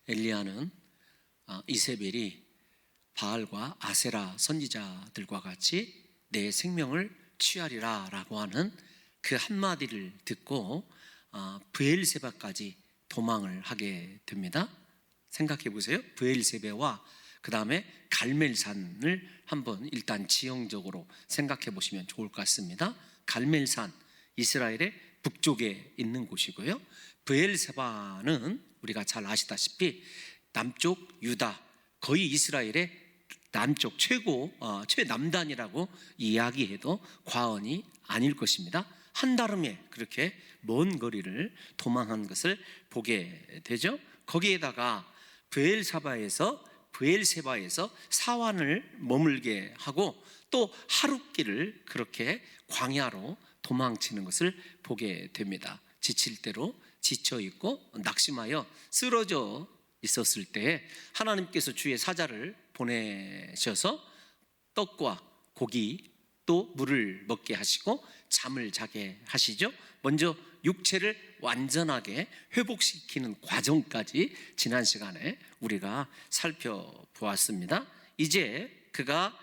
엘리야는 이세벨이 바알과 아세라 선지자들과 같이 내 생명을 취하리라 라고 하는 그 한마디를 듣고 브엘세바까지 도망을 하게 됩니다. 생각해 보세요. 브엘세바와 그 다음에 갈멜산을 한번 일단 지형적으로 생각해 보시면 좋을 것 같습니다. 갈멜산, 이스라엘의 북쪽에 있는 곳이고요. 브엘세바는 우리가 잘 아시다시피 남쪽 유다, 거의 이스라엘의 남쪽 최남단이라고 이야기해도 과언이 아닐 것입니다. 한달음에 그렇게 먼 거리를 도망한 것을 보게 되죠. 거기에다가 브엘세바에서 사환을 머물게 하고 또 하룻길을 그렇게 광야로 도망치는 것을 보게 됩니다. 지칠 대로 지쳐 있고 낙심하여 쓰러져 있었을 때 하나님께서 주의 사자를 보내셔서 떡과 고기 또 물을 먹게 하시고 잠을 자게 하시죠. 먼저 육체를 완전하게 회복시키는 과정까지 지난 시간에 우리가 살펴보았습니다. 이제 그가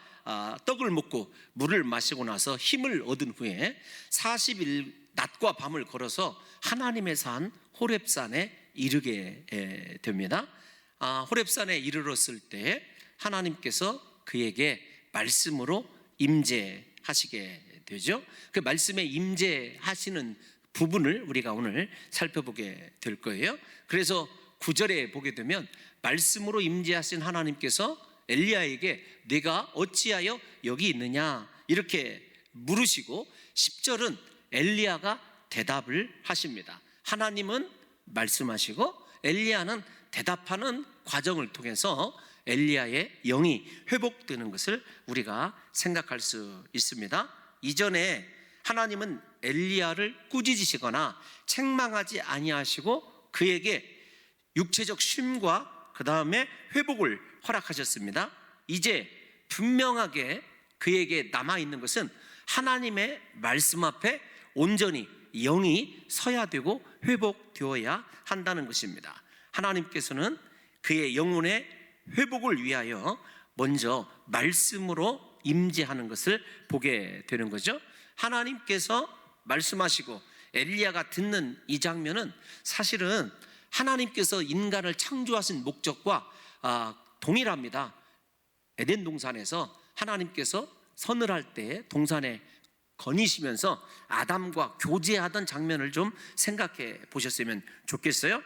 떡을 먹고 물을 마시고 나서 힘을 얻은 후에 40일 낮과 밤을 걸어서 하나님의 산 호렙산에 이르게 됩니다. 호렙산에 이르렀을 때 하나님께서 그에게 말씀으로 임재하시게 되죠. 그 말씀에 임재하시는 부분을 우리가 오늘 살펴보게 될 거예요. 그래서 9절에 보게 되면 말씀으로 임재하신 하나님께서 엘리야에게 네가 어찌하여 여기 있느냐 이렇게 물으시고 10절은 엘리야가 대답을 하십니다. 하나님은 말씀하시고 엘리야는 대답하는 과정을 통해서 엘리야의 영이 회복되는 것을 우리가 생각할 수 있습니다. 이전에 하나님은 엘리야를 꾸짖으시거나 책망하지 아니하시고 그에게 육체적 쉼과 그 다음에 회복을 허락하셨습니다. 이제 분명하게 그에게 남아있는 것은 하나님의 말씀 앞에 온전히 영이 서야 되고 회복되어야 한다는 것입니다. 하나님께서는 그의 영혼의 회복을 위하여 먼저 말씀으로 임재하는 것을 보게 되는 거죠. 하나님께서 말씀하시고 엘리야가 듣는 이 장면은 사실은 하나님께서 인간을 창조하신 목적과 동일합니다. 에덴 동산에서 하나님께서 서늘할 때 동산에 거니시면서 아담과 교제하던 장면을 좀 생각해 보셨으면 좋겠어요.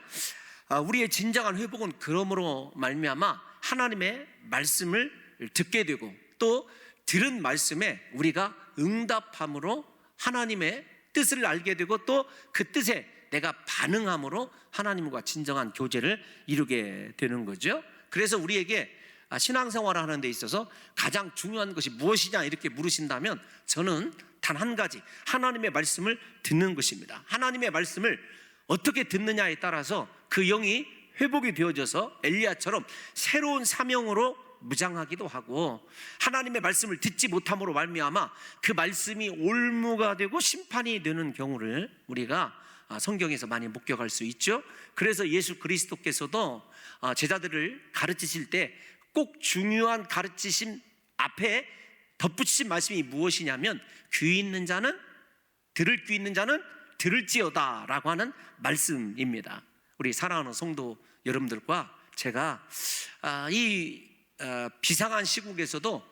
우리의 진정한 회복은 그러므로 말미암아 하나님의 말씀을 듣게 되고 또 들은 말씀에 우리가 응답함으로 하나님의 뜻을 알게 되고 또 그 뜻에 내가 반응함으로 하나님과 진정한 교제를 이루게 되는 거죠. 그래서 우리에게 신앙생활을 하는 데 있어서 가장 중요한 것이 무엇이냐 이렇게 물으신다면 저는 단 한 가지, 하나님의 말씀을 듣는 것입니다. 하나님의 말씀을 어떻게 듣느냐에 따라서 그 영이 회복이 되어져서 엘리야처럼 새로운 사명으로 무장하기도 하고 하나님의 말씀을 듣지 못함으로 말미암아 그 말씀이 올무가 되고 심판이 되는 경우를 우리가 성경에서 많이 목격할 수 있죠. 그래서 예수 그리스도께서도 제자들을 가르치실 때 꼭 중요한 가르치심 앞에 덧붙이신 말씀이 무엇이냐면 귀 있는 자는 들을 귀 있는 자는 들을지어다 라고 하는 말씀입니다. 우리 사랑하는 성도 여러분들과 제가 이 비상한 시국에서도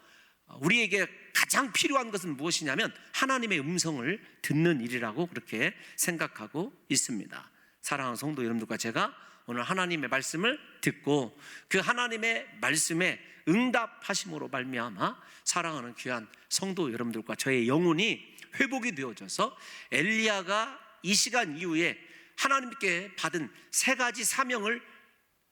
우리에게 가장 필요한 것은 무엇이냐면 하나님의 음성을 듣는 일이라고 그렇게 생각하고 있습니다. 사랑하는 성도 여러분들과 제가 오늘 하나님의 말씀을 듣고 그 하나님의 말씀에 응답하심으로 말미암아 사랑하는 귀한 성도 여러분들과 저의 영혼이 회복이 되어져서 엘리야가 이 시간 이후에 하나님께 받은 세 가지 사명을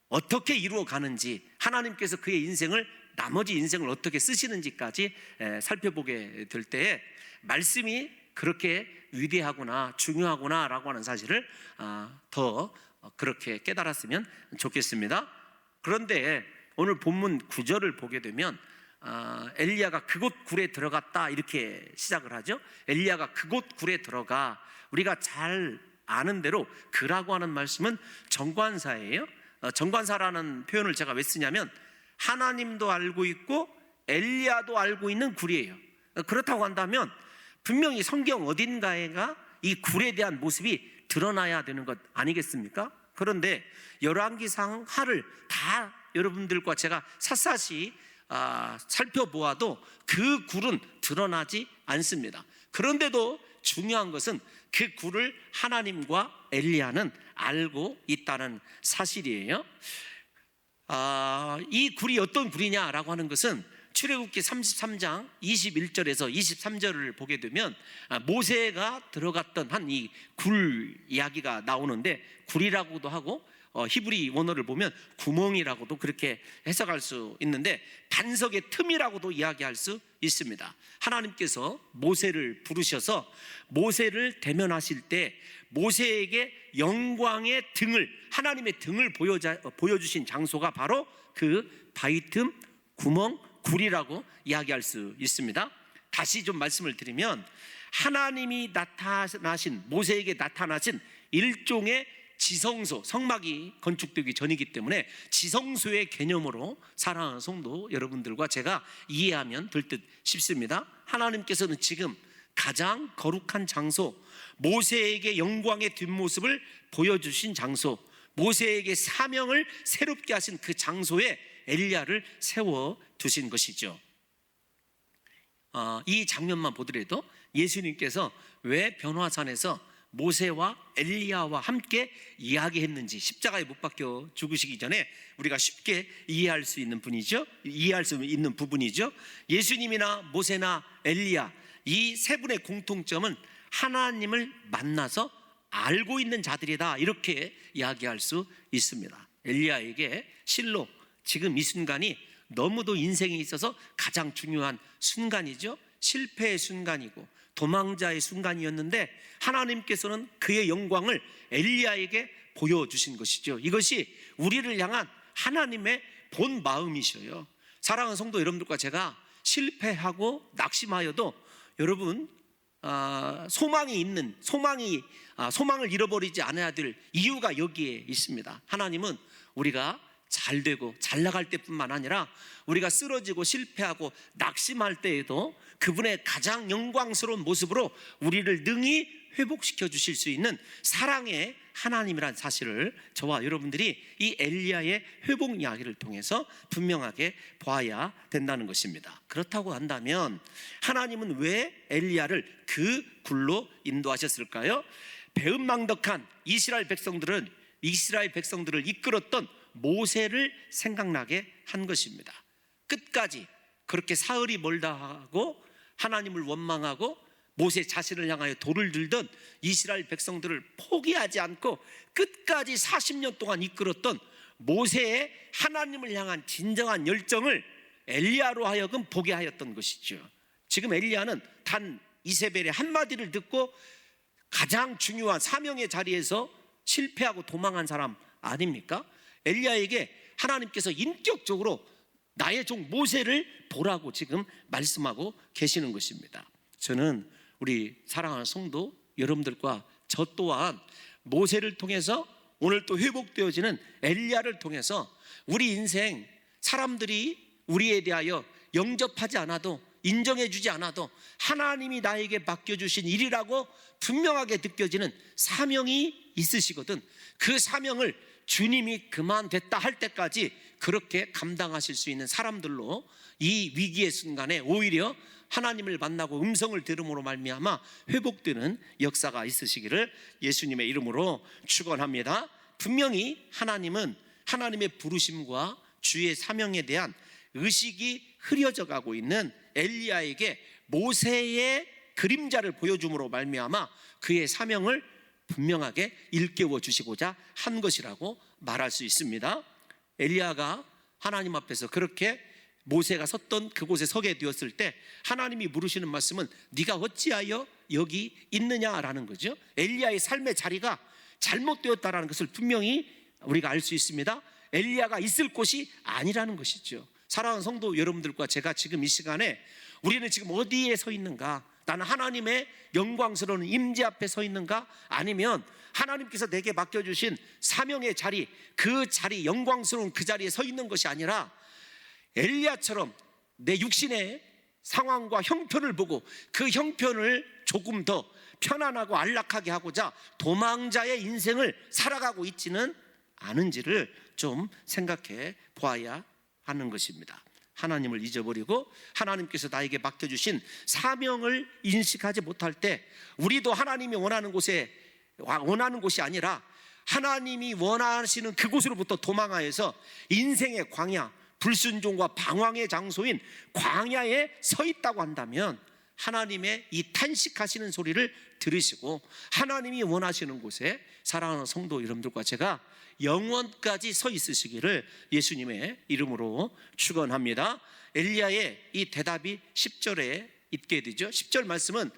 어떻게 이루어 가는지 하나님께서 그의 인생을 나머지 인생을 어떻게 쓰시는지까지 살펴보게 될 때에 말씀이 그렇게 위대하구나 중요하구나 라고 하는 사실을 더 그렇게 깨달았으면 좋겠습니다. 그런데 오늘 본문 9절을 보게 되면 엘리야가 그곳 굴에 들어갔다 이렇게 시작을 하죠. 엘리야가 그곳 굴에 들어가, 우리가 잘 아는 대로 그라고 하는 말씀은 정관사예요. 정관사라는 표현을 제가 왜 쓰냐면 하나님도 알고 있고 엘리야도 알고 있는 굴이에요. 그렇다고 한다면 분명히 성경 어딘가에가 이 굴에 대한 모습이 드러나야 되는 것 아니겠습니까? 그런데 열왕기상 하를 다 여러분들과 제가 샅샅이 살펴보아도 그 굴은 드러나지 않습니다. 그런데도 중요한 것은 그 굴을 하나님과 엘리야는 알고 있다는 사실이에요. 이 굴이 어떤 굴이냐라고 하는 것은 출애굽기 33장 21절에서 23절을 보게 되면 모세가 들어갔던 한 이 굴 이야기가 나오는데, 굴이라고도 하고 히브리 원어를 보면 구멍이라고도 그렇게 해석할 수 있는데, 반석의 틈이라고도 이야기할 수 있습니다. 하나님께서 모세를 부르셔서 모세를 대면하실 때 모세에게 영광의 등을, 하나님의 등을 보여주신 장소가 바로 그 바위 틈, 구멍, 굴이라고 이야기할 수 있습니다. 다시 좀 말씀을 드리면, 하나님이 나타나신, 모세에게 나타나신 일종의 지성소, 성막이 건축되기 전이기 때문에 지성소의 개념으로 사랑하는 성도 여러분들과 제가 이해하면 될 듯 싶습니다. 하나님께서는 지금 가장 거룩한 장소, 모세에게 영광의 뒷모습을 보여주신 장소, 모세에게 사명을 새롭게 하신 그 장소에 엘리야를 세워두신 것이죠. 이 장면만 보더라도 예수님께서 왜 변화산에서 모세와 엘리야와 함께 이야기했는지, 십자가에 못 박혀 죽으시기 전에 우리가 쉽게 이해할 수 있는 분이죠. 이해할 수 있는 부분이죠. 예수님이나 모세나 엘리야, 이 세 분의 공통점은 하나님을 만나서 알고 있는 자들이다, 이렇게 이야기할 수 있습니다. 엘리야에게 실로 지금 이 순간이 너무도 인생에 있어서 가장 중요한 순간이죠. 실패의 순간이고 도망자의 순간이었는데 하나님께서는 그의 영광을 엘리야에게 보여주신 것이죠. 이것이 우리를 향한 하나님의 본 마음이셔요. 사랑하는 성도 여러분들과 제가 실패하고 낙심하여도 여러분 소망을 잃어버리지 않아야 될 이유가 여기에 있습니다. 하나님은 우리가 잘 되고 잘 나갈 때뿐만 아니라 우리가 쓰러지고 실패하고 낙심할 때에도 그분의 가장 영광스러운 모습으로 우리를 능히 회복시켜 주실 수 있는 사랑의 하나님이란 사실을 저와 여러분들이 이 엘리야의 회복 이야기를 통해서 분명하게 봐야 된다는 것입니다. 그렇다고 한다면 하나님은 왜 엘리야를 그 굴로 인도하셨을까요? 배은망덕한 이스라엘 백성들을 이끌었던 모세를 생각나게 한 것입니다. 끝까지 그렇게 사흘이 멀다 하고 하나님을 원망하고 모세 자신을 향하여 돌을 들던 이스라엘 백성들을 포기하지 않고 끝까지 40년 동안 이끌었던 모세의 하나님을 향한 진정한 열정을 엘리야로 하여금 보게 하였던 것이죠. 지금 엘리야는 단 이세벨의 한마디를 듣고 가장 중요한 사명의 자리에서 실패하고 도망한 사람 아닙니까? 엘리야에게 하나님께서 인격적으로 나의 종 모세를 보라고 지금 말씀하고 계시는 것입니다. 저는 우리 사랑하는 성도 여러분들과 저 또한 모세를 통해서 오늘 또 회복되어지는 엘리야를 통해서 우리 인생 사람들이 우리에 대하여 영접하지 않아도 인정해 주지 않아도 하나님이 나에게 맡겨주신 일이라고 분명하게 느껴지는 사명이 있으시거든. 그 사명을 주님이 그만됐다 할 때까지 그렇게 감당하실 수 있는 사람들로 이 위기의 순간에 오히려 하나님을 만나고 음성을 들음으로 말미암아 회복되는 역사가 있으시기를 예수님의 이름으로 축원합니다. 분명히 하나님은 하나님의 부르심과 주의 사명에 대한 의식이 흐려져 가고 있는 엘리야에게 모세의 그림자를 보여줌으로 말미암아 그의 사명을 분명하게 일깨워 주시고자 한 것이라고 말할 수 있습니다. 엘리야가 하나님 앞에서 그렇게 모세가 섰던 그곳에 서게 되었을 때 하나님이 물으시는 말씀은 네가 어찌하여 여기 있느냐라는 거죠. 엘리야의 삶의 자리가 잘못되었다라는 것을 분명히 우리가 알 수 있습니다. 엘리야가 있을 곳이 아니라는 것이죠. 사랑하는 성도 여러분들과 제가 지금 이 시간에 우리는 지금 어디에 서 있는가? 나는 하나님의 영광스러운 임재 앞에 서 있는가? 아니면 하나님께서 내게 맡겨주신 사명의 자리, 그 자리, 영광스러운 그 자리에 서 있는 것이 아니라 엘리야처럼 내 육신의 상황과 형편을 보고 그 형편을 조금 더 편안하고 안락하게 하고자 도망자의 인생을 살아가고 있지는 않은지를 좀 생각해 보아야 하는 것입니다. 하나님을 잊어버리고 하나님께서 나에게 맡겨주신 사명을 인식하지 못할 때 우리도 하나님이 원하는 곳이 아니라 하나님이 원하시는 그곳으로부터 도망하여서 인생의 광야, 불순종과 방황의 장소인 광야에 서 있다고 한다면 하나님의 이 탄식하시는 소리를 들으시고 하나님이 원하시는 곳에 사랑하는 성도 여러분들과 제가 영원까지 서 있으시기를 예수님의 이름으로 축원합니다. 엘리야의 이 대답이 10절에 있게 되죠. 10절 말씀은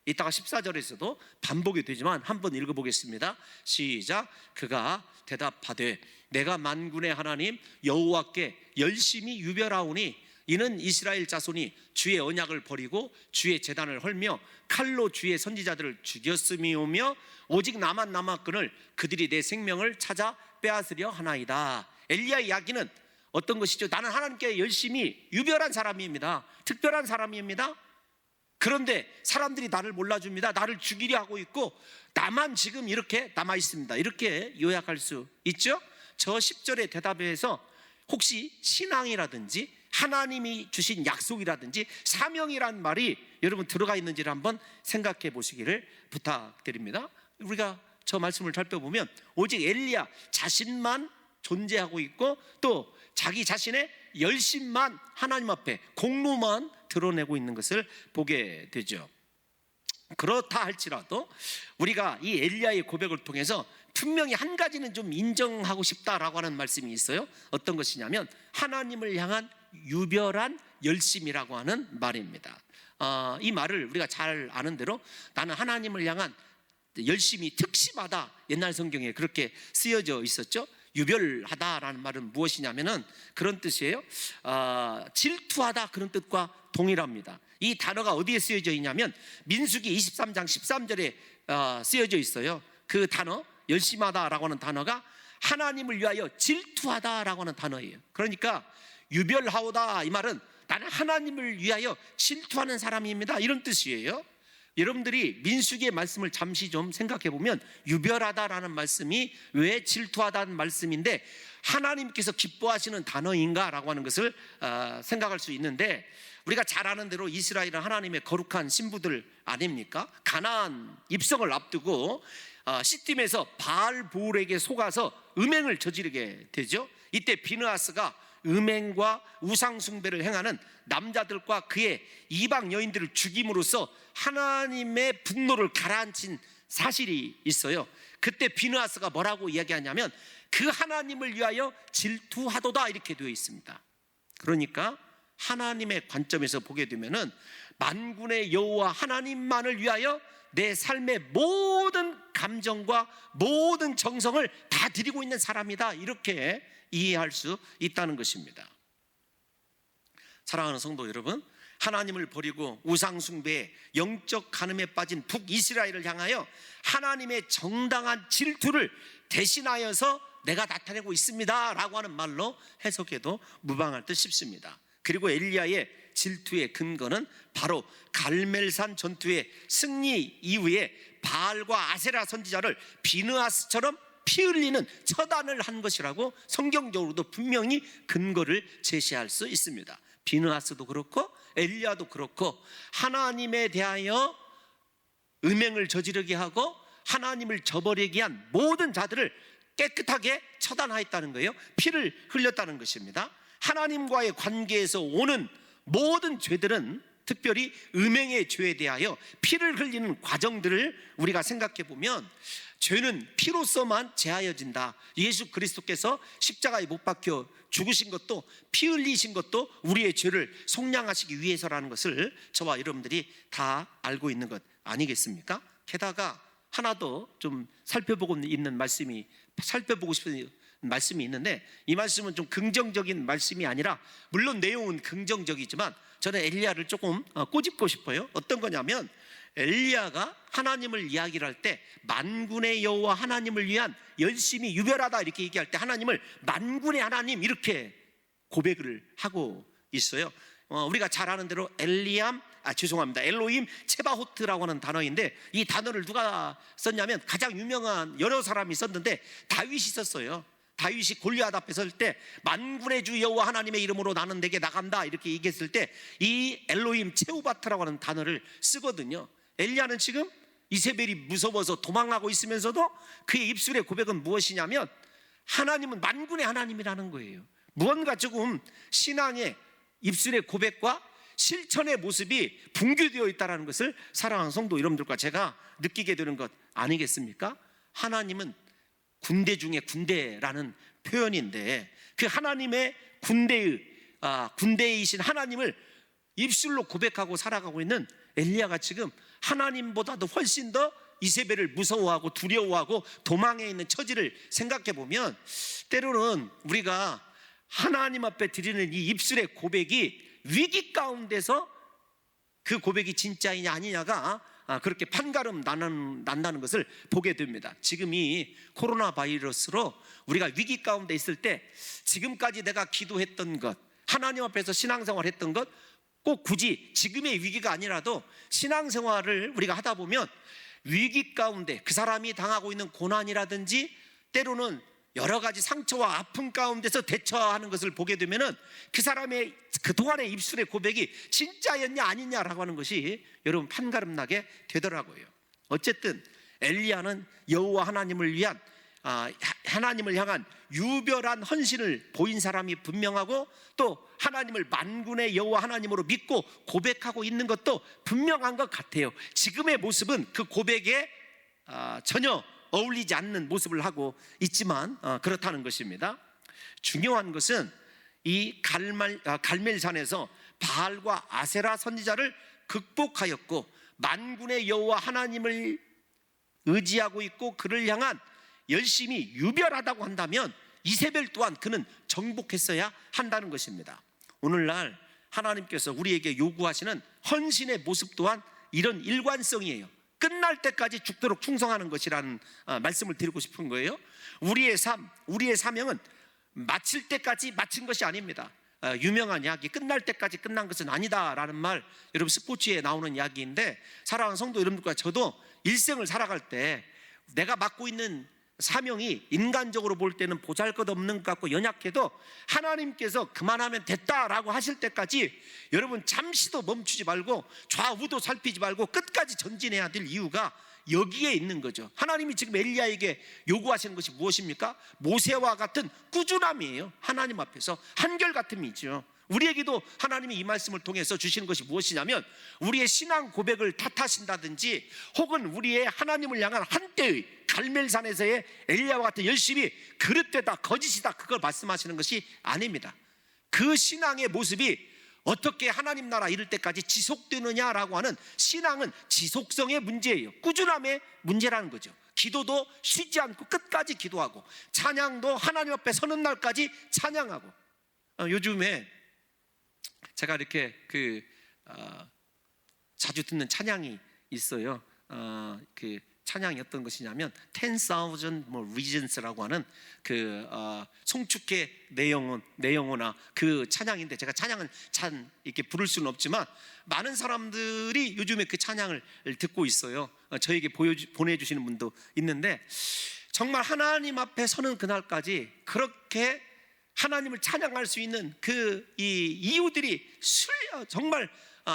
이따가 14절에서도 반복이 되지만 한번 읽어보겠습니다. 시작. 그가 대답하되 내가 만군의 하나님 여호와께 열심히 유별하오니 이는 이스라엘 자손이 주의 언약을 버리고 주의 제단을 헐며 칼로 주의 선지자들을 죽였음이오며 오직 나만 남았거늘 그들이 내 생명을 찾아 빼앗으려 하나이다. 엘리야의 이야기는 어떤 것이죠? 나는 하나님께 열심히 유별한 사람입니다. 특별한 사람입니다. 그런데 사람들이 나를 몰라줍니다. 나를 죽이려 하고 있고 나만 지금 이렇게 남아 있습니다. 이렇게 요약할 수 있죠? 저 10절의 대답에서 혹시 신앙이라든지 하나님이 주신 약속이라든지 사명이란 말이 여러분 들어가 있는지를 한번 생각해 보시기를 부탁드립니다. 우리가 저 말씀을 살펴보면 오직 엘리야 자신만 존재하고 있고 또 자기 자신의 열심만 하나님 앞에 공로만 드러내고 있는 것을 보게 되죠. 그렇다 할지라도 우리가 이 엘리야의 고백을 통해서 분명히 한 가지는 좀 인정하고 싶다라고 하는 말씀이 있어요. 어떤 것이냐면 하나님을 향한 유별한 열심이라고 하는 말입니다. 이 말을 우리가 잘 아는 대로 나는 하나님을 향한 열심이 특심하다, 옛날 성경에 그렇게 쓰여져 있었죠. 유별하다라는 말은 무엇이냐면은 그런 뜻이에요. 질투하다 그런 뜻과 동일합니다. 이 단어가 어디에 쓰여져 있냐면 민수기 23장 13절에 쓰여져 있어요. 그 단어 열심하다라고 하는 단어가 하나님을 위하여 질투하다라고 하는 단어예요. 그러니까 유별하오다 이 말은 나는 하나님을 위하여 질투하는 사람입니다 이런 뜻이에요. 여러분들이 민수기의 말씀을 잠시 좀 생각해 보면 유별하다라는 말씀이 왜 질투하다는 말씀인데 하나님께서 기뻐하시는 단어인가 라고 하는 것을 생각할 수 있는데 우리가 잘 아는 대로 이스라엘은 하나님의 거룩한 신부들 아닙니까? 가나안 입성을 앞두고 시팀에서 바알보울에게 속아서 음행을 저지르게 되죠. 이때 비느하스가 음행과 우상숭배를 행하는 남자들과 그의 이방 여인들을 죽임으로써 하나님의 분노를 가라앉힌 사실이 있어요. 그때 비느하스가 뭐라고 이야기하냐면 그 하나님을 위하여 질투하도다 이렇게 되어 있습니다. 그러니까 하나님의 관점에서 보게 되면은 만군의 여호와 하나님만을 위하여 내 삶의 모든 감정과 모든 정성을 다 드리고 있는 사람이다 이렇게 이해할 수 있다는 것입니다. 사랑하는 성도 여러분, 하나님을 버리고 우상숭배에 영적 간음에 빠진 북이스라엘을 향하여 하나님의 정당한 질투를 대신하여서 내가 나타내고 있습니다 라고 하는 말로 해석해도 무방할 듯 싶습니다. 그리고 엘리야의 질투의 근거는 바로 갈멜산 전투의 승리 이후에 바알과 아세라 선지자를 비느하스처럼 피 흘리는 처단을 한 것이라고 성경적으로도 분명히 근거를 제시할 수 있습니다. 비느하스도 그렇고 엘리야도 그렇고 하나님에 대하여 음행을 저지르게 하고 하나님을 저버리게 한 모든 자들을 깨끗하게 처단하였다는 거예요. 피를 흘렸다는 것입니다. 하나님과의 관계에서 오는 모든 죄들은 특별히 음행의 죄에 대하여 피를 흘리는 과정들을 우리가 생각해 보면 죄는 피로서만 제하여진다. 예수 그리스도께서 십자가에 못 박혀 죽으신 것도 피 흘리신 것도 우리의 죄를 속량하시기 위해서라는 것을 저와 여러분들이 다 알고 있는 것 아니겠습니까? 게다가 하나 더 좀 살펴보고 싶은 말씀이 있는데 이 말씀은 좀 긍정적인 말씀이 아니라 물론 내용은 긍정적이지만 저는 엘리야를 조금 꼬집고 싶어요. 어떤 거냐면 엘리야가 하나님을 이야기를 할 때 만군의 여호와 하나님을 위한 열심히 유별하다 이렇게 얘기할 때 하나님을 만군의 하나님 이렇게 고백을 하고 있어요. 우리가 잘 아는 대로 엘로힘 체바호트라고 하는 단어인데, 이 단어를 누가 썼냐면 가장 유명한 여러 사람이 썼는데 다윗이 썼어요. 다윗이 골리앗 앞에 설 때 만군의 주 여호와 하나님의 이름으로 나는 내게 나간다 이렇게 얘기했을 때 이 엘로힘 체우바트라고 하는 단어를 쓰거든요. 엘리야는 지금 이세벨이 무서워서 도망가고 있으면서도 그의 입술의 고백은 무엇이냐면 하나님은 만군의 하나님이라는 거예요. 무언가 조금 신앙의 입술의 고백과 실천의 모습이 분교되어 있다는 것을 사랑하는 성도 여러분들과 제가 느끼게 되는 것 아니겠습니까? 하나님은 군대 중에 군대라는 표현인데, 그 하나님의 군대이신 하나님을 입술로 고백하고 살아가고 있는 엘리야가 지금 하나님보다도 훨씬 더 이세벨을 무서워하고 두려워하고 도망해 있는 처지를 생각해 보면, 때로는 우리가 하나님 앞에 드리는 이 입술의 고백이 위기 가운데서 그 고백이 진짜이냐 아니냐가 그렇게 판가름 난다는 것을 보게 됩니다. 지금 이 코로나 바이러스로 우리가 위기 가운데 있을 때 지금까지 내가 기도했던 것, 하나님 앞에서 신앙생활 했던 것, 꼭 굳이 지금의 위기가 아니라도 신앙생활을 우리가 하다 보면 위기 가운데 그 사람이 당하고 있는 고난이라든지 때로는 여러 가지 상처와 아픔 가운데서 대처하는 것을 보게 되면은 그 사람의 그동안의 입술의 고백이 진짜였냐 아니냐라고 하는 것이 여러분 판가름 나게 되더라고요. 어쨌든 엘리야는 여호와 하나님을 위한 하나님을 향한 유별한 헌신을 보인 사람이 분명하고, 또 하나님을 만군의 여호와 하나님으로 믿고 고백하고 있는 것도 분명한 것 같아요. 지금의 모습은 그 고백에 전혀 어울리지 않는 모습을 하고 있지만 그렇다는 것입니다. 중요한 것은 이 갈멜산에서 바알과 아세라 선지자를 극복하였고 만군의 여호와 하나님을 의지하고 있고 그를 향한 열심히 유별하다고 한다면 이세벨 또한 그는 정복했어야 한다는 것입니다. 오늘날 하나님께서 우리에게 요구하시는 헌신의 모습 또한 이런 일관성이에요. 끝날 때까지 죽도록 충성하는 것이라는 말씀을 드리고 싶은 거예요. 우리의 삶, 우리의 사명은 마칠 때까지 마친 것이 아닙니다. 유명한 이야기, 끝날 때까지 끝난 것은 아니다라는 말, 여러분 스포츠에 나오는 이야기인데, 사랑하는 성도 여러분들과 저도 일생을 살아갈 때 내가 맡고 있는 사명이 인간적으로 볼 때는 보잘것없는 것 같고 연약해도 하나님께서 그만하면 됐다라고 하실 때까지 여러분 잠시도 멈추지 말고 좌우도 살피지 말고 끝까지 전진해야 될 이유가 여기에 있는 거죠. 하나님이 지금 엘리야에게 요구하시는 것이 무엇입니까? 모세와 같은 꾸준함이에요. 하나님 앞에서 한결같음이죠. 우리에게도 하나님이 이 말씀을 통해서 주시는 것이 무엇이냐면, 우리의 신앙 고백을 탓하신다든지 혹은 우리의 하나님을 향한 한때의 갈멜산에서의 엘리야와 같은 열심히 그릇되다 거짓이다 그걸 말씀하시는 것이 아닙니다. 그 신앙의 모습이 어떻게 하나님 나라 이룰 때까지 지속되느냐라고 하는 신앙은 지속성의 문제예요. 꾸준함의 문제라는 거죠. 기도도 쉬지 않고 끝까지 기도하고, 찬양도 하나님 앞에 서는 날까지 찬양하고. 요즘에 제가 이렇게 자주 듣는 찬양이 있어요. 그 찬양이 어떤 것이냐면 10,000 Reasons라고 하는 송축해 내 영혼아 그 찬양인데, 제가 찬양은 잘 이렇게 부를 수는 없지만 많은 사람들이 요즘에 그 찬양을 듣고 있어요. 저에게 보내주시는 분도 있는데, 정말 하나님 앞에 서는 그날까지 그렇게 하나님을 찬양할 수 있는 이 이유들이 정말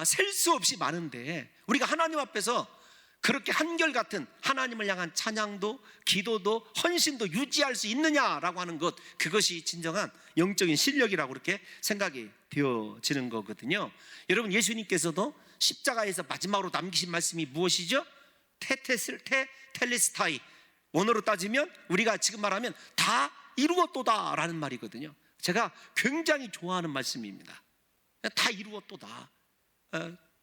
셀 수 없이 많은데, 우리가 하나님 앞에서 그렇게 한결같은 하나님을 향한 찬양도 기도도 헌신도 유지할 수 있느냐라고 하는 것, 그것이 진정한 영적인 실력이라고 그렇게 생각이 되어지는 거거든요. 여러분, 예수님께서도 십자가에서 마지막으로 남기신 말씀이 무엇이죠? 테텔레스타이, 원어로 따지면 우리가 지금 말하면 다 이루었도다 라는 말이거든요. 제가 굉장히 좋아하는 말씀입니다. 다 이루었도다.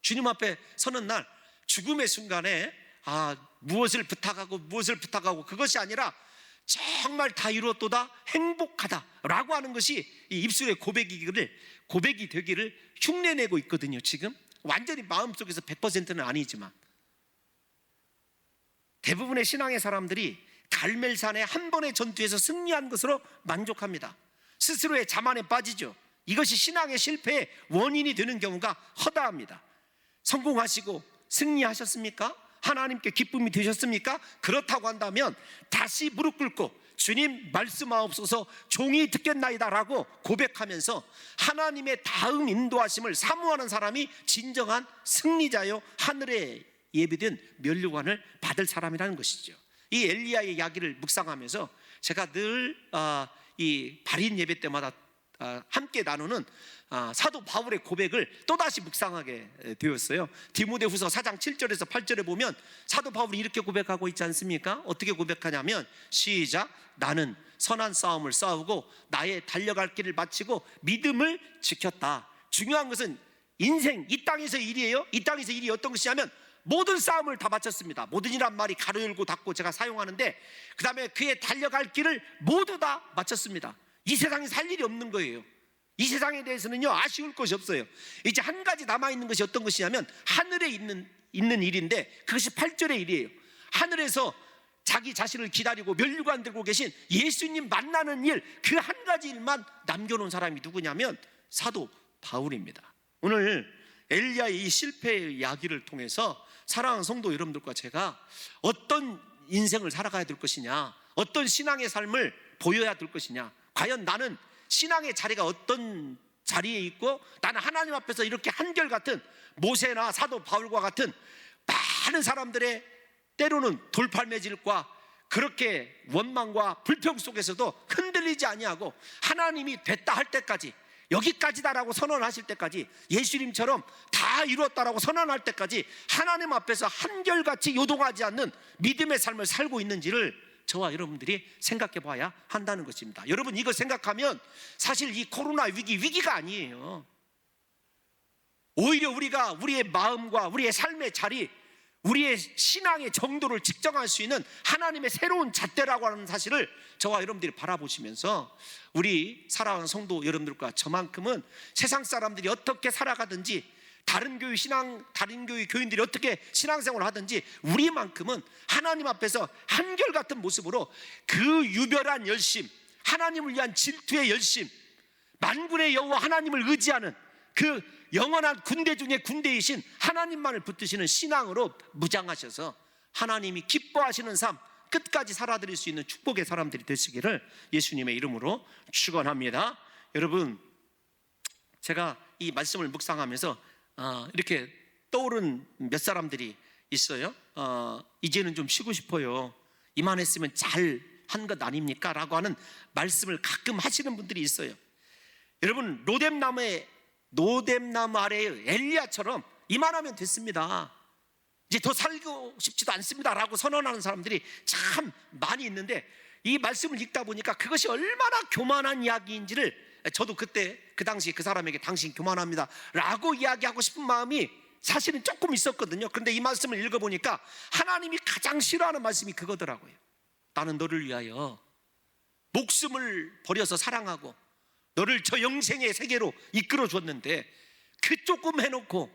주님 앞에 서는 날 죽음의 순간에 무엇을 부탁하고 그것이 아니라 정말 다 이루었도다 행복하다라고 하는 것이 이 입술의 고백이 되기를 흉내내고 있거든요. 지금 완전히 마음속에서 100%는 아니지만 대부분의 신앙의 사람들이 갈멜산의 한 번의 전투에서 승리한 것으로 만족합니다. 스스로의 자만에 빠지죠. 이것이 신앙의 실패의 원인이 되는 경우가 허다합니다. 성공하시고 승리하셨습니까? 하나님께 기쁨이 되셨습니까? 그렇다고 한다면 다시 무릎 꿇고 주님 말씀하옵소서 종이 듣겠나이다 라고 고백하면서 하나님의 다음 인도하심을 사모하는 사람이 진정한 승리자요 하늘에 예비된 면류관을 받을 사람이라는 것이죠. 이 엘리야의 이야기를 묵상하면서 제가 늘 이 발인 예배 때마다 함께 나누는 사도 바울의 고백을 또다시 묵상하게 되었어요. 디모데후서 4장 7절에서 8절에 보면 사도 바울이 이렇게 고백하고 있지 않습니까? 어떻게 고백하냐면 시작. 나는 선한 싸움을 싸우고 나의 달려갈 길을 마치고 믿음을 지켰다. 중요한 것은 인생 이 땅에서의 일이에요. 이 땅에서 일이 어떤 것이냐면 모든 싸움을 다 마쳤습니다. 모든이란 말이 가로 열고 닫고 제가 사용하는데 그 다음에 그의 달려갈 길을 모두 다 마쳤습니다. 이 세상에 살 일이 없는 거예요. 이 세상에 대해서는요 아쉬울 것이 없어요. 이제 한 가지 남아있는 것이 어떤 것이냐면 하늘에 있는 일인데 그것이 8절의 일이에요. 하늘에서 자기 자신을 기다리고 면류관 들고 계신 예수님 만나는 일, 그 한 가지 일만 남겨놓은 사람이 누구냐면 사도 바울입니다. 오늘 엘리야의 이 실패의 이야기를 통해서 사랑하는 성도 여러분들과 제가 어떤 인생을 살아가야 될 것이냐, 어떤 신앙의 삶을 보여야 될 것이냐, 과연 나는 신앙의 자리가 어떤 자리에 있고 나는 하나님 앞에서 이렇게 한결같은 모세나 사도 바울과 같은 많은 사람들의 때로는 돌팔매질과 그렇게 원망과 불평 속에서도 흔들리지 아니하고 하나님이 됐다 할 때까지, 여기까지다라고 선언하실 때까지, 예수님처럼 다 이루었다라고 선언할 때까지 하나님 앞에서 한결같이 요동하지 않는 믿음의 삶을 살고 있는지를 저와 여러분들이 생각해 봐야 한다는 것입니다. 여러분 이거 생각하면 사실 이 코로나 위기가 아니에요. 오히려 우리가 우리의 마음과 우리의 삶의 자리, 우리의 신앙의 정도를 측정할 수 있는 하나님의 새로운 잣대라고 하는 사실을 저와 여러분들이 바라보시면서 우리 사랑하는 성도 여러분들과 저만큼은 세상 사람들이 어떻게 살아가든지, 다른 교회 교인들이 어떻게 신앙생활을 하든지 우리만큼은 하나님 앞에서 한결같은 모습으로 그 유별한 열심, 하나님을 위한 질투의 열심, 만군의 여호와 하나님을 의지하는 그 영원한 군대 중에 군대이신 하나님만을 붙드시는 신앙으로 무장하셔서 하나님이 기뻐하시는 삶 끝까지 살아드릴 수 있는 축복의 사람들이 되시기를 예수님의 이름으로 축원합니다. 여러분, 제가 이 말씀을 묵상하면서 이렇게 떠오른 몇 사람들이 있어요. 이제는 좀 쉬고 싶어요. 이만했으면 잘 한 것 아닙니까? 라고 하는 말씀을 가끔 하시는 분들이 있어요. 여러분, 노뎀나무 아래에 엘리야처럼 이만하면 됐습니다, 이제 더 살고 싶지도 않습니다 라고 선언하는 사람들이 참 많이 있는데, 이 말씀을 읽다 보니까 그것이 얼마나 교만한 이야기인지를 저도 그때 그 당시 그 사람에게 당신 교만합니다 라고 이야기하고 싶은 마음이 사실은 조금 있었거든요. 그런데 이 말씀을 읽어보니까 하나님이 가장 싫어하는 말씀이 그거더라고요. 나는 너를 위하여 목숨을 버려서 사랑하고 너를 저 영생의 세계로 이끌어 줬는데 그 조금 해놓고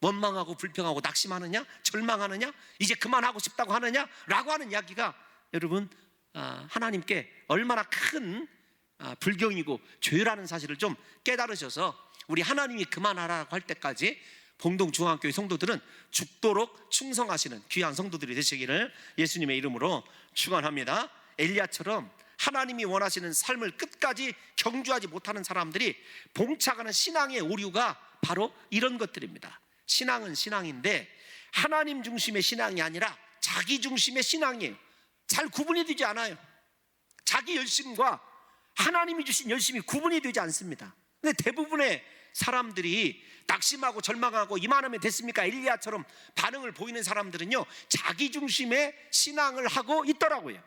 원망하고 불평하고 낙심하느냐, 절망하느냐, 이제 그만하고 싶다고 하느냐 라고 하는 이야기가 여러분 하나님께 얼마나 큰 불경이고 죄라는 사실을 좀 깨달으셔서 우리 하나님이 그만하라고 할 때까지 봉동중앙교회 성도들은 죽도록 충성하시는 귀한 성도들이 되시기를 예수님의 이름으로 축원합니다. 엘리야처럼 하나님이 원하시는 삶을 끝까지 경주하지 못하는 사람들이 봉착하는 신앙의 오류가 바로 이런 것들입니다. 신앙은 신앙인데 하나님 중심의 신앙이 아니라 자기 중심의 신앙이에요. 잘 구분이 되지 않아요. 자기 열심과 하나님이 주신 열심이 구분이 되지 않습니다. 근데 대부분의 사람들이 낙심하고 절망하고 이만하면 됐습니까? 엘리야처럼 반응을 보이는 사람들은요, 자기 중심의 신앙을 하고 있더라고요.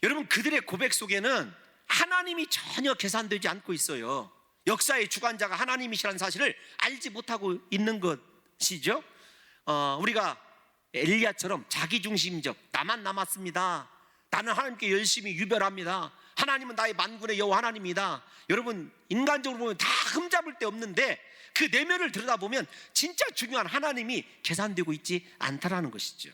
여러분, 그들의 고백 속에는 하나님이 전혀 계산되지 않고 있어요. 역사의 주관자가 하나님이시라는 사실을 알지 못하고 있는 것이죠. 우리가 엘리야처럼 자기중심적, 나만 남았습니다, 나는 하나님께 열심히 유별합니다, 하나님은 나의 만군의 여호와 하나님이다. 여러분, 인간적으로 보면 다 흠잡을 데 없는데 그 내면을 들여다보면 진짜 중요한 하나님이 계산되고 있지 않다라는 것이죠.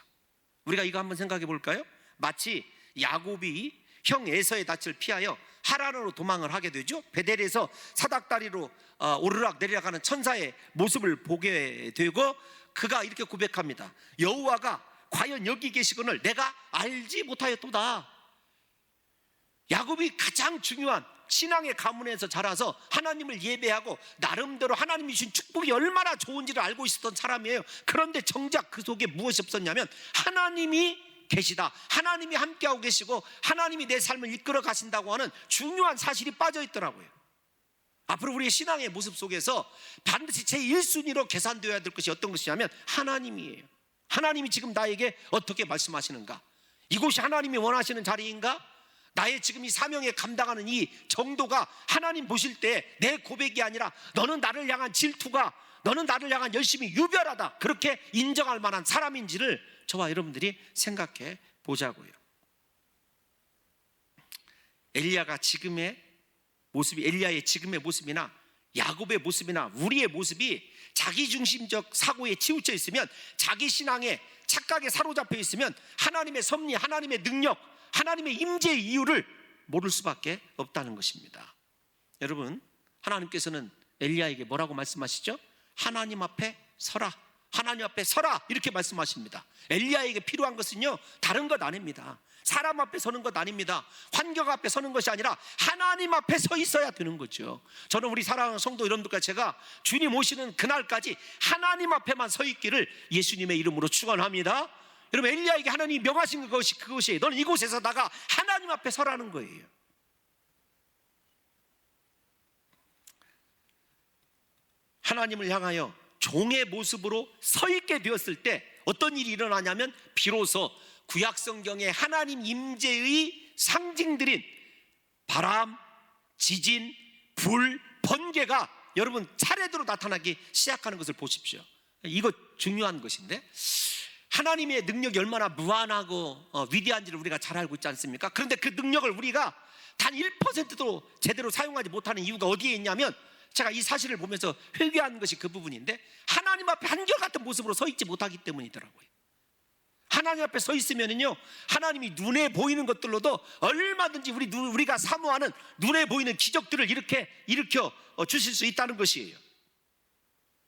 우리가 이거 한번 생각해 볼까요? 마치 야곱이 형 에서의 낯을 피하여 하란으로 도망을 하게 되죠. 베델에서 사닥다리로 오르락 내리락 하는 천사의 모습을 보게 되고 그가 이렇게 고백합니다. 여호와가 과연 여기 계시거늘 내가 알지 못하였도다. 야곱이 가장 중요한 신앙의 가문에서 자라서 하나님을 예배하고 나름대로 하나님이 주신 축복이 얼마나 좋은지를 알고 있었던 사람이에요. 그런데 정작 그 속에 무엇이 없었냐면 하나님이 계시다, 하나님이 함께하고 계시고 하나님이 내 삶을 이끌어 가신다고 하는 중요한 사실이 빠져 있더라고요. 앞으로 우리의 신앙의 모습 속에서 반드시 제1순위로 계산되어야 될 것이 어떤 것이냐면 하나님이에요. 하나님이 지금 나에게 어떻게 말씀하시는가? 이곳이 하나님이 원하시는 자리인가? 나의 지금 이 사명에 감당하는 이 정도가 하나님 보실 때 내 고백이 아니라 너는 나를 향한 질투가, 너는 나를 향한 열심히 유별하다, 그렇게 인정할 만한 사람인지를 저와 여러분들이 생각해 보자고요. 엘리야의 지금의 모습이나 야곱의 모습이나 우리의 모습이 자기중심적 사고에 치우쳐 있으면, 자기 신앙에 착각에 사로잡혀 있으면 하나님의 섭리, 하나님의 능력, 하나님의 임재의 이유를 모를 수밖에 없다는 것입니다. 여러분, 하나님께서는 엘리야에게 뭐라고 말씀하시죠? 하나님 앞에 서라, 하나님 앞에 서라, 이렇게 말씀하십니다. 엘리야에게 필요한 것은요, 다른 것 아닙니다. 사람 앞에 서는 것 아닙니다. 환경 앞에 서는 것이 아니라 하나님 앞에 서 있어야 되는 거죠. 저는 우리 사랑하는 성도 여러분들과 제가 주님 오시는 그날까지 하나님 앞에만 서 있기를 예수님의 이름으로 축원합니다. 여러분, 엘리야에게 하나님이 명하신 것이 그것이에요. 너는 이곳에서 나가 하나님 앞에 서라는 거예요. 하나님을 향하여 종의 모습으로 서 있게 되었을 때 어떤 일이 일어나냐면, 비로소 구약성경의 하나님 임재의 상징들인 바람, 지진, 불, 번개가 여러분 차례대로 나타나기 시작하는 것을 보십시오. 이거 중요한 것인데, 하나님의 능력이 얼마나 무한하고 위대한지를 우리가 잘 알고 있지 않습니까? 그런데 그 능력을 우리가 단 1%도 제대로 사용하지 못하는 이유가 어디에 있냐면, 제가 이 사실을 보면서 회개하는 것이 그 부분인데, 하나님 앞에 한결같은 모습으로 서 있지 못하기 때문이더라고요. 하나님 앞에 서 있으면요, 하나님이 눈에 보이는 것들로도 얼마든지 우리가 사모하는 눈에 보이는 기적들을 일으켜 주실 수 있다는 것이에요.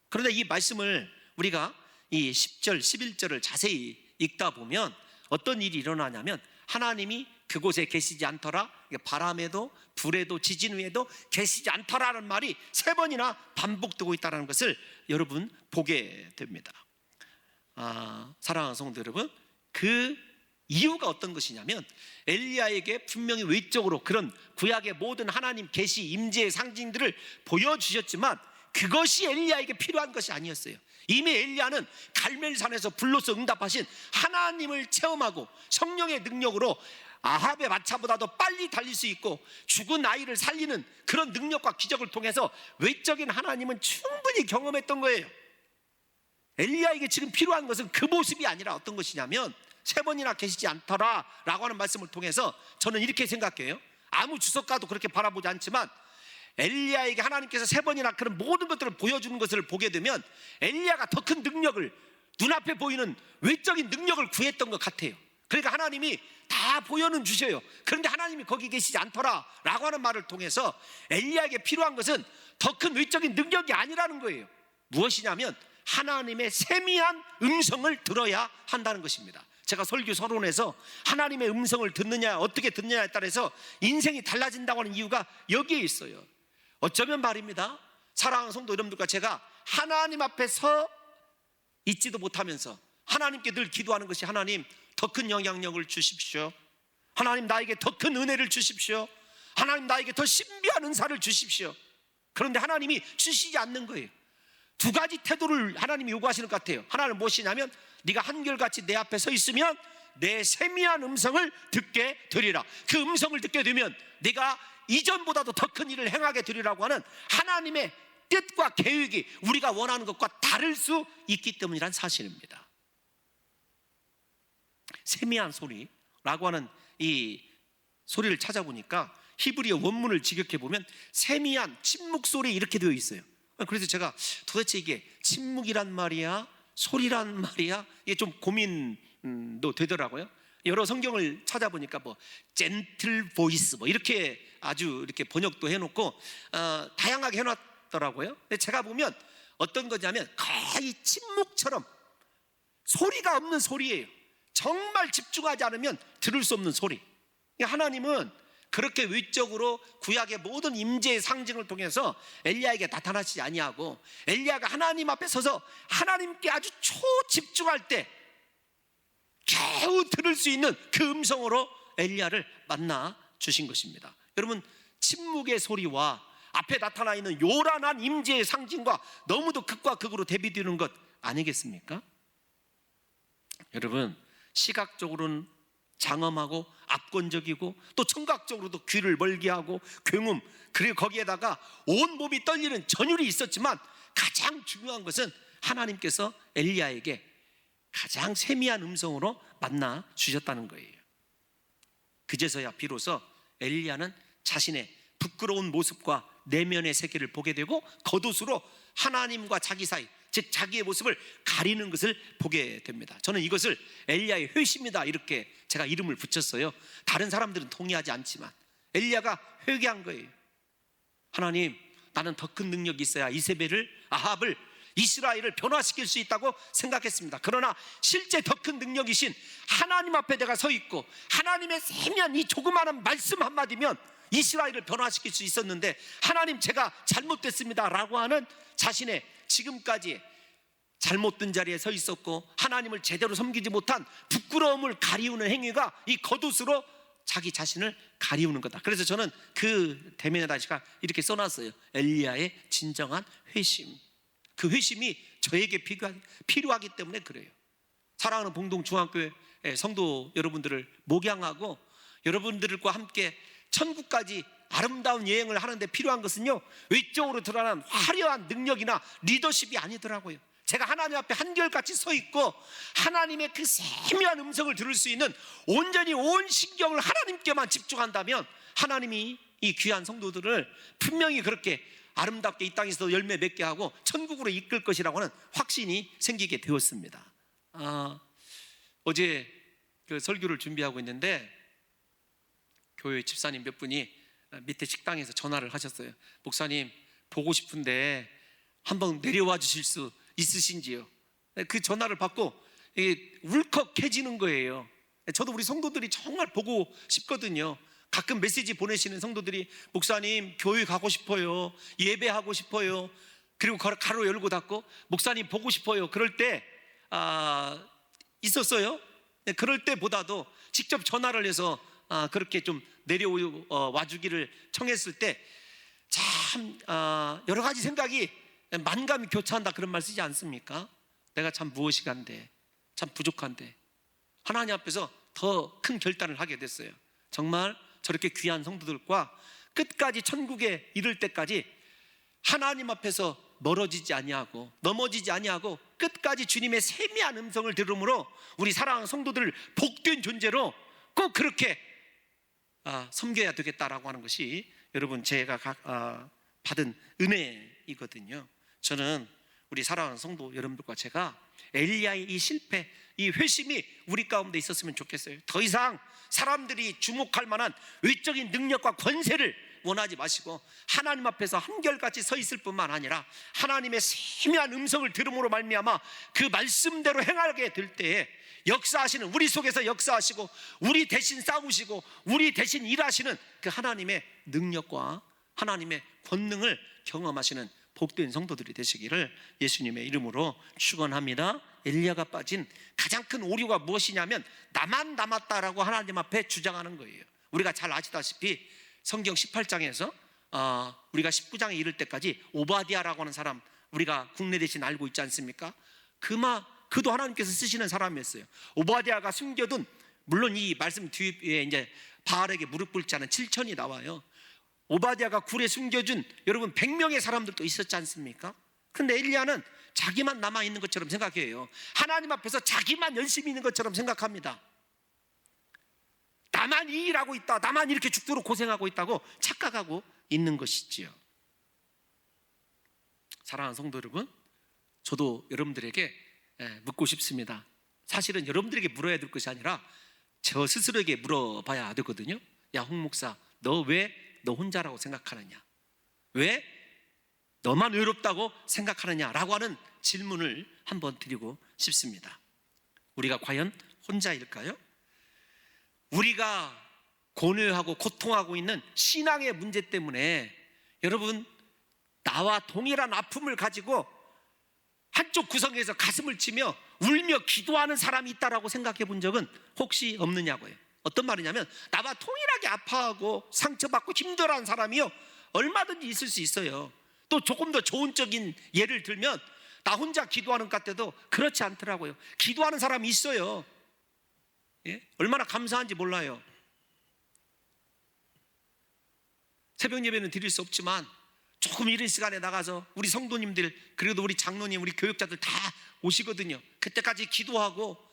그런데 이 말씀을 우리가 이 10절, 11절을 자세히 읽다 보면 어떤 일이 일어나냐면, 하나님이 그곳에 계시지 않더라, 바람에도 불에도 지진 위에도 계시지 않더라는 말이 3번이나 반복되고 있다는 것을 여러분 보게 됩니다. 사랑하는 성도 여러분, 그 이유가 어떤 것이냐면, 엘리야에게 분명히 외적으로 그런 구약의 모든 하나님 계시 임재의 상징들을 보여주셨지만 그것이 엘리야에게 필요한 것이 아니었어요. 이미 엘리야는 갈멜산에서 불로서 응답하신 하나님을 체험하고 성령의 능력으로 아합의 마차보다도 빨리 달릴 수 있고 죽은 아이를 살리는 그런 능력과 기적을 통해서 외적인 하나님은 충분히 경험했던 거예요. 엘리야에게 지금 필요한 것은 그 모습이 아니라 어떤 것이냐면, 3번이나 계시지 않더라 라고 하는 말씀을 통해서 저는 이렇게 생각해요. 아무 주석가도 그렇게 바라보지 않지만 엘리야에게 하나님께서 3번이나 그런 모든 것들을 보여주는 것을 보게 되면 엘리야가 더 큰 능력을, 눈앞에 보이는 외적인 능력을 구했던 것 같아요. 그러니까 하나님이 다 보여는 주셔요. 그런데 하나님이 거기 계시지 않더라 라고 하는 말을 통해서 엘리야에게 필요한 것은 더 큰 외적인 능력이 아니라는 거예요. 무엇이냐면 하나님의 세미한 음성을 들어야 한다는 것입니다. 제가 설교 서론에서 하나님의 음성을 듣느냐 어떻게 듣느냐에 따라서 인생이 달라진다고 하는 이유가 여기에 있어요. 어쩌면 말입니다, 사랑하는 성도 여러분들과 제가 하나님 앞에 서 있지도 못하면서 하나님께 늘 기도하는 것이, 하나님 더 큰 영향력을 주십시오, 하나님 나에게 더 큰 은혜를 주십시오, 하나님 나에게 더 신비한 은사를 주십시오. 그런데 하나님이 주시지 않는 거예요. 2가지 태도를 하나님이 요구하시는 것 같아요. 하나는 무엇이냐면, 네가 한결같이 내 앞에 서 있으면 내 세미한 음성을 듣게 되리라. 그 음성을 듣게 되면 네가 이전보다도 더 큰 일을 행하게 되리라고 하는 하나님의 뜻과 계획이 우리가 원하는 것과 다를 수 있기 때문이란 사실입니다. 세미한 소리라고 하는 이 소리를 찾아보니까 히브리어 원문을 직역해 보면 세미한 침묵 소리 이렇게 되어 있어요. 그래서 제가 도대체 이게 침묵이란 말이야, 소리란 말이야, 이게 좀 고민도 되더라고요. 여러 성경을 찾아보니까 뭐 젠틀 보이스 뭐 이렇게 아주 이렇게 번역도 해놓고 다양하게 해놨더라고요. 근데 제가 보면 어떤 거냐면 거의 침묵처럼 소리가 없는 소리예요. 정말 집중하지 않으면 들을 수 없는 소리. 하나님은 그렇게 외적으로 구약의 모든 임재의 상징을 통해서 엘리야에게 나타나시지 아니하고 엘리야가 하나님 앞에 서서 하나님께 아주 초집중할 때 겨우 들을 수 있는 그 음성으로 엘리야를 만나 주신 것입니다. 여러분, 침묵의 소리와 앞에 나타나 있는 요란한 임재의 상징과 너무도 극과 극으로 대비되는 것 아니겠습니까? 여러분, 시각적으로는 장엄하고 압권적이고 또 청각적으로도 귀를 멀게 하고 굉음, 그리고 거기에다가 온 몸이 떨리는 전율이 있었지만 가장 중요한 것은 하나님께서 엘리야에게 가장 세미한 음성으로 만나 주셨다는 거예요. 그제서야 비로소 엘리야는 자신의 부끄러운 모습과 내면의 세계를 보게 되고 겉옷으로 하나님과 자기 사이, 즉 자기의 모습을 가리는 것을 보게 됩니다. 저는 이것을 엘리야의 회심이다 이렇게 제가 이름을 붙였어요. 다른 사람들은 동의하지 않지만 엘리야가 회개한 거예요. 하나님, 나는 더 큰 능력이 있어야 이세벨을, 아합을, 이스라엘을 변화시킬 수 있다고 생각했습니다. 그러나 실제 더 큰 능력이신 하나님 앞에 내가 서 있고 하나님의 세미한 이 조그마한 말씀 한마디면 이스라엘을 변화시킬 수 있었는데 하나님, 제가 잘못됐습니다 라고 하는 자신의 지금까지 잘못된 자리에 서 있었고 하나님을 제대로 섬기지 못한 부끄러움을 가리우는 행위가 이 겉옷으로 자기 자신을 가리우는 거다. 그래서 저는 그 대면에다 이렇게 써놨어요. 엘리야의 진정한 회심. 그 회심이 저에게 필요하기 때문에 그래요. 사랑하는 봉동중앙교회 성도 여러분들을 목양하고 여러분들과 함께 천국까지 아름다운 여행을 하는데 필요한 것은요, 외적으로 드러난 화려한 능력이나 리더십이 아니더라고요. 제가 하나님 앞에 한결같이 서 있고 하나님의 그 세미한 음성을 들을 수 있는 온전히 온 신경을 하나님께만 집중한다면 하나님이 이 귀한 성도들을 분명히 그렇게 아름답게 이 땅에서 열매 맺게 하고 천국으로 이끌 것이라고 하는 확신이 생기게 되었습니다. 어제 그 설교를 준비하고 있는데 교회 집사님 몇 분이 밑에 식당에서 전화를 하셨어요. 목사님, 보고 싶은데 한번 내려와 주실 수 있으신지요? 그 전화를 받고 울컥해지는 거예요. 저도 우리 성도들이 정말 보고 싶거든요. 가끔 메시지 보내시는 성도들이 목사님, 교회 가고 싶어요, 예배하고 싶어요, 그리고 가로 열고 닫고 목사님 보고 싶어요. 그럴 때 있었어요. 그럴 때보다도 직접 전화를 해서 그렇게 좀 내려와 주기를 청했을 때 참 여러 가지 생각이 만감이 교차한다 그런 말 쓰지 않습니까? 내가 참 무엇이 간데, 참 부족한데 하나님 앞에서 더 큰 결단을 하게 됐어요. 정말 저렇게 귀한 성도들과 끝까지 천국에 이를 때까지 하나님 앞에서 멀어지지 아니하고 넘어지지 아니하고 끝까지 주님의 세미한 음성을 들음으로 우리 사랑하는 성도들을 복된 존재로 꼭 그렇게 섬겨야 되겠다라고 하는 것이 여러분 제가 받은 은혜이거든요. 저는 우리 사랑하는 성도 여러분들과 제가 엘리야의 이 실패, 이 회심이 우리 가운데 있었으면 좋겠어요. 더 이상 사람들이 주목할 만한 외적인 능력과 권세를 원하지 마시고 하나님 앞에서 한결같이 서 있을 뿐만 아니라 하나님의 세미한 음성을 들음으로 말미암아 그 말씀대로 행하게 될 때에 역사하시는, 우리 속에서 역사하시고 우리 대신 싸우시고 우리 대신 일하시는 그 하나님의 능력과 하나님의 권능을 경험하시는 복된 성도들이 되시기를 예수님의 이름으로 축원합니다. 엘리야가 빠진 가장 큰 오류가 무엇이냐면 나만 남았다라고 하나님 앞에 주장하는 거예요. 우리가 잘 아시다시피 성경 18장에서 우리가 19장에 이를 때까지 오바디아라고 하는 사람 우리가 국내 대신 알고 있지 않습니까? 그도 하나님께서 쓰시는 사람이었어요. 오바디아가 숨겨둔, 물론 이 말씀 뒤에 이제 바알에게 무릎 꿇지 않은 7천이 나와요. 오바디아가 굴에 숨겨준 여러분 100명의 사람들도 있었지 않습니까? 그런데 엘리야는 자기만 남아있는 것처럼 생각해요. 하나님 앞에서 자기만 열심히 있는 것처럼 생각합니다. 나만 이 일하고 있다, 나만 이렇게 죽도록 고생하고 있다고 착각하고 있는 것이지요. 사랑하는 성도 여러분, 저도 여러분들에게 묻고 싶습니다. 사실은 여러분들에게 물어야 될 것이 아니라 저 스스로에게 물어봐야 되거든요. 야, 홍 목사, 너 왜 너 혼자라고 생각하느냐? 왜 너만 외롭다고 생각하느냐라고 하는 질문을 한번 드리고 싶습니다. 우리가 과연 혼자일까요? 우리가 고뇌하고 고통하고 있는 신앙의 문제 때문에 여러분, 나와 동일한 아픔을 가지고 한쪽 구석에서 가슴을 치며 울며 기도하는 사람이 있다라고 생각해 본 적은 혹시 없느냐고요. 어떤 말이냐면, 나와 동일하게 아파하고 상처받고 힘들어하는 사람이요, 얼마든지 있을 수 있어요. 또 조금 더 좋은적인 예를 들면, 나 혼자 기도하는 것 같아도 그렇지 않더라고요. 기도하는 사람이 있어요. 예? 얼마나 감사한지 몰라요. 새벽 예배는 드릴 수 없지만 조금 이른 시간에 나가서 우리 성도님들, 그래도 우리 장로님, 우리 교육자들 다 오시거든요. 그때까지 기도하고,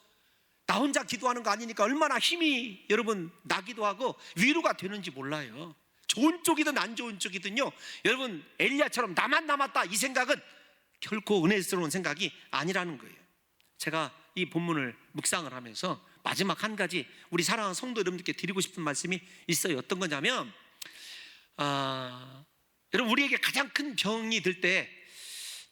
나 혼자 기도하는 거 아니니까 얼마나 힘이 여러분 나기도 하고 위로가 되는지 몰라요. 좋은 쪽이든 안 좋은 쪽이든요, 여러분 엘리야처럼 나만 남았다, 이 생각은 결코 은혜스러운 생각이 아니라는 거예요. 제가 이 본문을 묵상을 하면서 마지막 한 가지 우리 사랑하는 성도 여러분들께 드리고 싶은 말씀이 있어요. 어떤 거냐면, 여러분, 우리에게 가장 큰 병이 들 때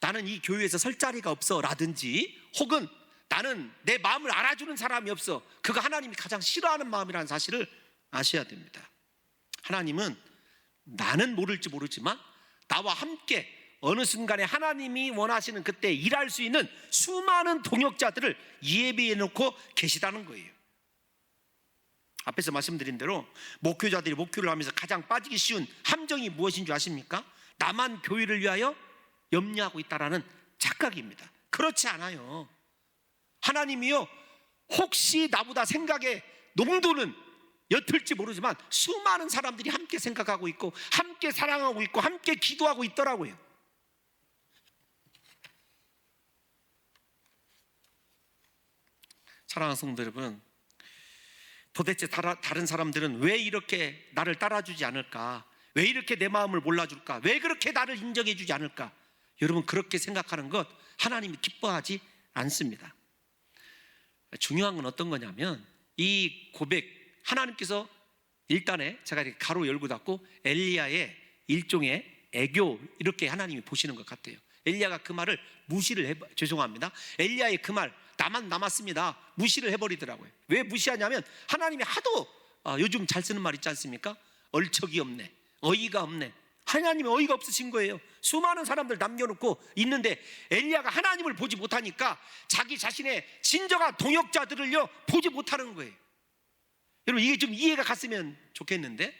나는 이 교회에서 설 자리가 없어 라든지, 혹은 나는 내 마음을 알아주는 사람이 없어, 그거 하나님이 가장 싫어하는 마음이라는 사실을 아셔야 됩니다. 하나님은 나는 모를지 모르지만 나와 함께 어느 순간에 하나님이 원하시는 그때 일할 수 있는 수많은 동역자들을 예비해 놓고 계시다는 거예요. 앞에서 말씀드린 대로 목회자들이 목회를 하면서 가장 빠지기 쉬운 함정이 무엇인 줄 아십니까? 나만 교회를 위하여 염려하고 있다라는 착각입니다. 그렇지 않아요. 하나님이요, 혹시 나보다 생각의 농도는 옅을지 모르지만 수많은 사람들이 함께 생각하고 있고 함께 사랑하고 있고 함께 기도하고 있더라고요. 사랑하는 성도 여러분, 도대체 다른 사람들은 왜 이렇게 나를 따라주지 않을까? 왜 이렇게 내 마음을 몰라줄까? 왜 그렇게 나를 인정해주지 않을까? 여러분, 그렇게 생각하는 것 하나님이 기뻐하지 않습니다. 중요한 건 어떤 거냐면, 이 고백, 하나님께서 일단에 제가 이렇게 가로 열고 닫고 엘리야의 일종의 애교, 이렇게 하나님이 보시는 것 같아요. 엘리야가 그 말을 무시를 죄송합니다. 엘리야의 그 말, 나만 남았습니다, 무시를 해버리더라고요. 왜 무시하냐면, 하나님이 하도 요즘 잘 쓰는 말 있지 않습니까? 얼척이 없네, 어이가 없네. 하나님이 어이가 없으신 거예요. 수많은 사람들 남겨놓고 있는데 엘리야가 하나님을 보지 못하니까 자기 자신의 진정한 동역자들을요 보지 못하는 거예요. 여러분, 이게 좀 이해가 갔으면 좋겠는데,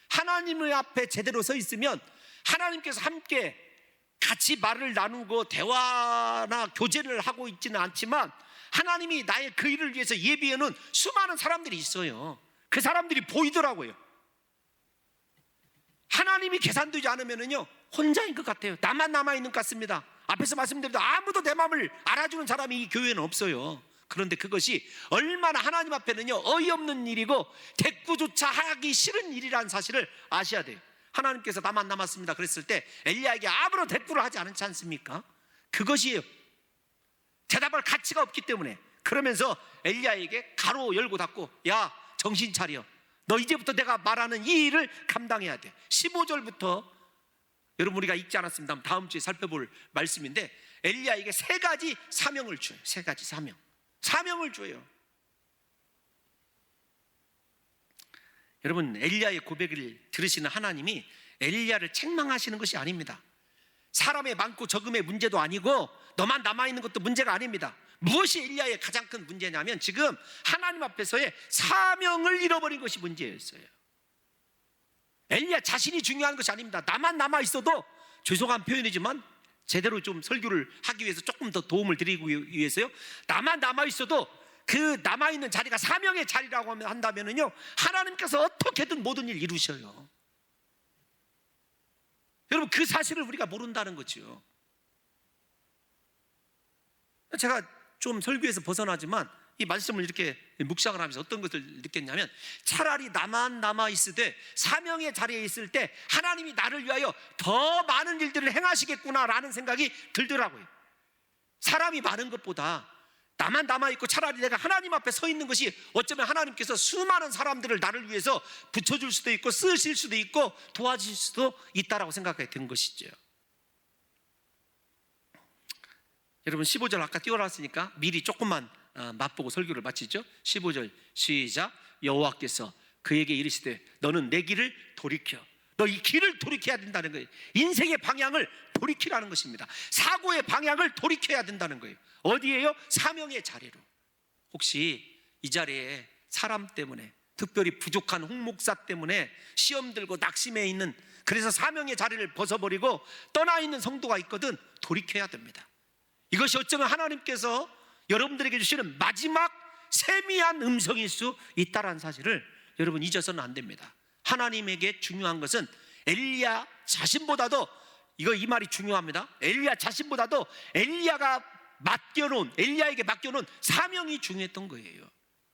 하나님의 앞에 제대로 서 있으면 하나님께서 함께 같이 말을 나누고 대화나 교제를 하고 있지는 않지만 하나님이 나의 그 일을 위해서 예비해놓은 수많은 사람들이 있어요. 그 사람들이 보이더라고요. 하나님이 계산되지 않으면요 혼자인 것 같아요. 나만 남아있는 것 같습니다. 앞에서 말씀드렸도 아무도 내 마음을 알아주는 사람이 이 교회는 없어요. 그런데 그것이 얼마나 하나님 앞에는요 어이없는 일이고 대꾸조차 하기 싫은 일이라는 사실을 아셔야 돼요. 하나님께서 나만 남았습니다 그랬을 때 엘리야에게 아무런 대꾸를 하지 않지 않습니까? 그것이에요. 대답할 가치가 없기 때문에. 그러면서 엘리야에게 가로 열고 닫고, 야, 정신 차려, 너 이제부터 내가 말하는 이 일을 감당해야 돼. 15절부터 여러분 우리가 읽지 않았습니다. 다음 주에 살펴볼 말씀인데, 엘리야에게 세 가지 사명을 줘요. 세 가지 사명을 줘요. 여러분, 엘리야의 고백을 들으시는 하나님이 엘리야를 책망하시는 것이 아닙니다. 사람의 많고 적음의 문제도 아니고 너만 남아있는 것도 문제가 아닙니다. 무엇이 엘리야의 가장 큰 문제냐면, 지금 하나님 앞에서의 사명을 잃어버린 것이 문제였어요. 엘리야 자신이 중요한 것이 아닙니다. 나만 남아있어도, 죄송한 표현이지만 제대로 좀 설교를 하기 위해서 조금 더 도움을 드리기 위해서요, 나만 남아있어도 그 남아있는 자리가 사명의 자리라고 한다면요 하나님께서 어떻게든 모든 일 이루셔요. 여러분, 그 사실을 우리가 모른다는 거죠. 제가 좀 설교에서 벗어나지만 이 말씀을 이렇게 묵상을 하면서 어떤 것을 느꼈냐면, 차라리 나만 남아 있으되 사명의 자리에 있을 때 하나님이 나를 위하여 더 많은 일들을 행하시겠구나라는 생각이 들더라고요. 사람이 많은 것보다 나만 남아있고 차라리 내가 하나님 앞에 서 있는 것이 어쩌면 하나님께서 수많은 사람들을 나를 위해서 붙여줄 수도 있고 쓰실 수도 있고 도와주실 수도 있다라고 생각하게 된 것이죠. 여러분 15절 아까 띄워놨으니까 미리 조금만 맛보고 설교를 마치죠. 15절 시작. 여호와께서 그에게 이르시되 너는 내 길을 돌이켜. 너 이 길을 돌이켜야 된다는 거예요. 인생의 방향을 돌이키라는 것입니다. 사고의 방향을 돌이켜야 된다는 거예요. 어디에요? 사명의 자리로. 혹시 이 자리에 사람 때문에, 특별히 부족한 홍 목사 때문에 시험 들고 낙심해 있는, 그래서 사명의 자리를 벗어버리고 떠나 있는 성도가 있거든. 돌이켜야 됩니다. 이것이 어쩌면 하나님께서 여러분들에게 주시는 마지막 세미한 음성일 수 있다는 사실을 여러분 잊어서는 안 됩니다. 하나님에게 중요한 것은 엘리야 자신보다도, 이 말이 중요합니다. 엘리야 자신보다도 엘리야에게 맡겨놓은 사명이 중요했던 거예요.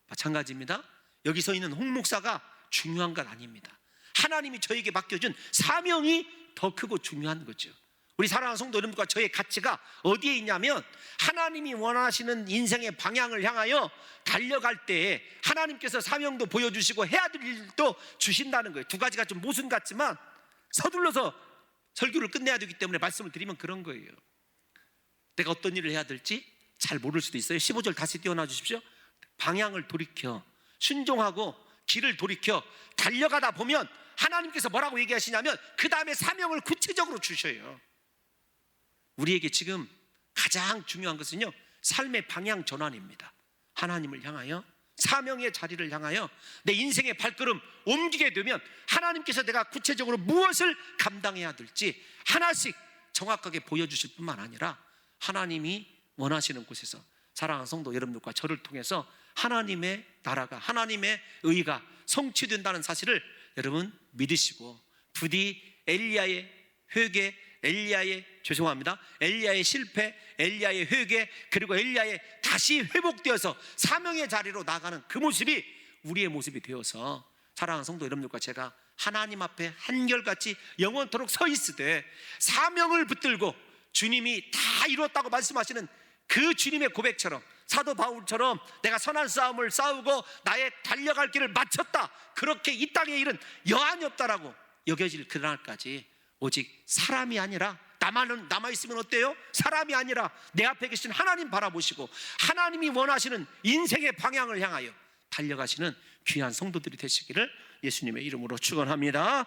마찬가지입니다. 여기서 있는 홍 목사가 중요한 건 아닙니다. 하나님이 저에게 맡겨준 사명이 더 크고 중요한 거죠. 우리 사랑하는 성도 여러분과 저의 가치가 어디에 있냐면, 하나님이 원하시는 인생의 방향을 향하여 달려갈 때에 하나님께서 사명도 보여주시고 해야 될 일도 주신다는 거예요. 두 가지가 좀 모순 같지만 서둘러서 설교를 끝내야 되기 때문에 말씀을 드리면 그런 거예요. 내가 어떤 일을 해야 될지 잘 모를 수도 있어요. 15절 다시 띄워놔 주십시오. 방향을 돌이켜 순종하고 길을 돌이켜 달려가다 보면 하나님께서 뭐라고 얘기하시냐면 그 다음에 사명을 구체적으로 주셔요. 우리에게 지금 가장 중요한 것은요, 삶의 방향 전환입니다. 하나님을 향하여, 사명의 자리를 향하여 내 인생의 발걸음 옮기게 되면 하나님께서 내가 구체적으로 무엇을 감당해야 될지 하나씩 정확하게 보여주실 뿐만 아니라 하나님이 원하시는 곳에서 사랑하는 성도 여러분들과 저를 통해서 하나님의 나라가, 하나님의 의가 성취된다는 사실을 여러분 믿으시고, 부디 엘리야의 회개, 엘리야의 실패, 엘리야의 회개, 그리고 엘리야의 다시 회복되어서 사명의 자리로 나가는 그 모습이 우리의 모습이 되어서 사랑하는 성도 여러분들과 제가 하나님 앞에 한결같이 영원토록 서 있으되 사명을 붙들고 주님이 다 이루었다고 말씀하시는 그 주님의 고백처럼, 사도 바울처럼 내가 선한 싸움을 싸우고 나의 달려갈 길을 마쳤다, 그렇게 이 땅에 일은 여한이 없다라고 여겨질 그날까지 오직 사람이 아니라, 나만 남아있으면 어때요? 사람이 아니라 내 앞에 계신 하나님 바라보시고 하나님이 원하시는 인생의 방향을 향하여 달려가시는 귀한 성도들이 되시기를 예수님의 이름으로 축원합니다.